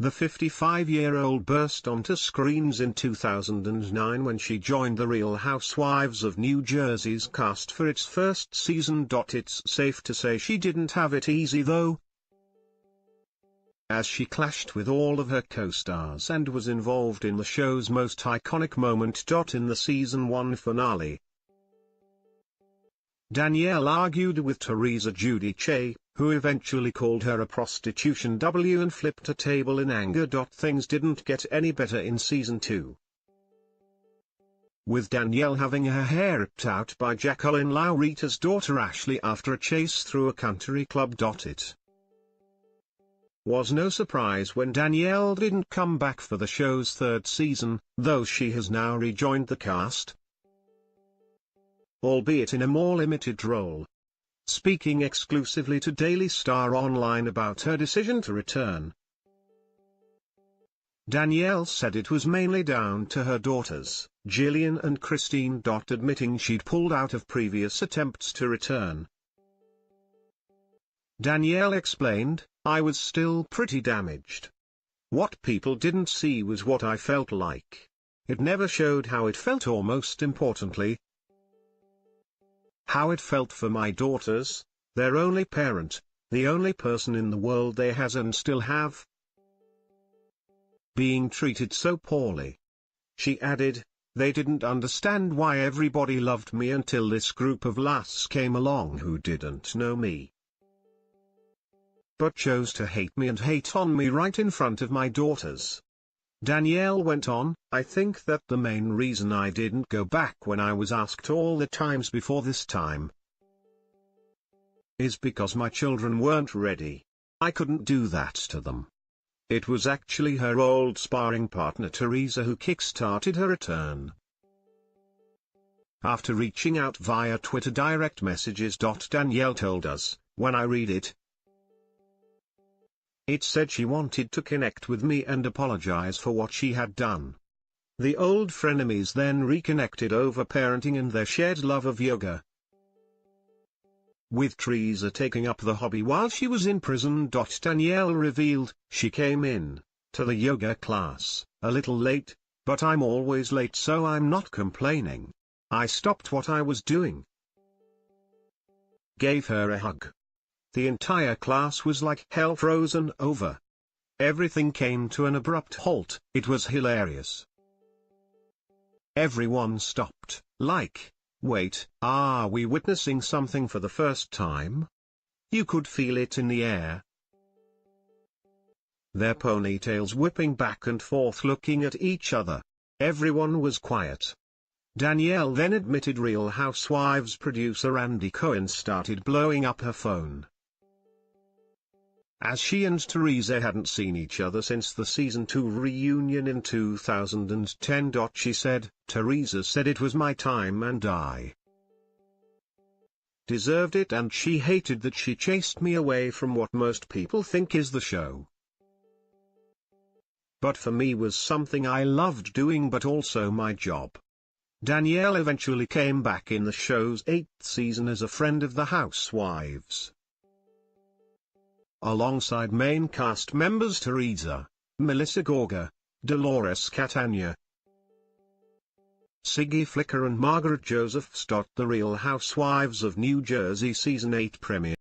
The 55-year-old burst onto screens in 2009 when she joined the Real Housewives of New Jersey's cast for its first season. It's safe to say she didn't have it easy though, as she clashed with all of her co-stars and was involved in the show's most iconic moment. In the season 1 finale, Danielle argued with Teresa Giudice, who eventually called her a prostitution W and flipped a table in anger. Things didn't get any better in season 2, with Danielle having her hair ripped out by Jacqueline Laurita's daughter Ashley after a chase through a country club. It was no surprise when Danielle didn't come back for the show's third season, though she has now rejoined the cast, albeit in a more limited role. Speaking exclusively to Daily Star Online about her decision to return, Danielle said it was mainly down to her daughters, Jillian and Christine. Admitting she'd pulled out of previous attempts to return, Danielle explained, "I was still pretty damaged. What people didn't see was what I felt like. It never showed how it felt, or most importantly, how it felt for my daughters, their only parent, the only person in the world they has and still have, being treated so poorly." She added, "They didn't understand why everybody loved me until this group of lass came along who didn't know me, but chose to hate me and hate on me right in front of my daughters." Danielle went on, "I think that the main reason I didn't go back when I was asked all the times before this time is because my children weren't ready. I couldn't do that to them." It was actually her old sparring partner Teresa who kick-started her return. After reaching out via Twitter direct messages, Danielle told us, "When I read it, it said she wanted to connect with me and apologize for what she had done." The old frenemies then reconnected over parenting and their shared love of yoga, with Teresa taking up the hobby while she was in prison. Danielle revealed, "She came in to the yoga class a little late, but I'm always late, so I'm not complaining. I stopped what I was doing, gave her a hug. The entire class was like hell frozen over. Everything came to an abrupt halt. It was hilarious. Everyone stopped, like, wait, are we witnessing something for the first time? You could feel it in the air. Their ponytails whipping back and forth looking at each other. Everyone was quiet." Danielle then admitted Real Housewives producer Andy Cohen started blowing up her phone, as she and Teresa hadn't seen each other since the season 2 reunion in 2010. She said, "Teresa said it was my time and I deserved it, and she hated that she chased me away from what most people think is the show. But for me was something I loved doing, but also my job." Danielle eventually came back in the show's 8th season as a friend of the Housewives, alongside main cast members Teresa, Melissa Gorga, Dolores Catania, Siggy Flicker and Margaret Josephs. The Real Housewives of New Jersey Season 8 premiere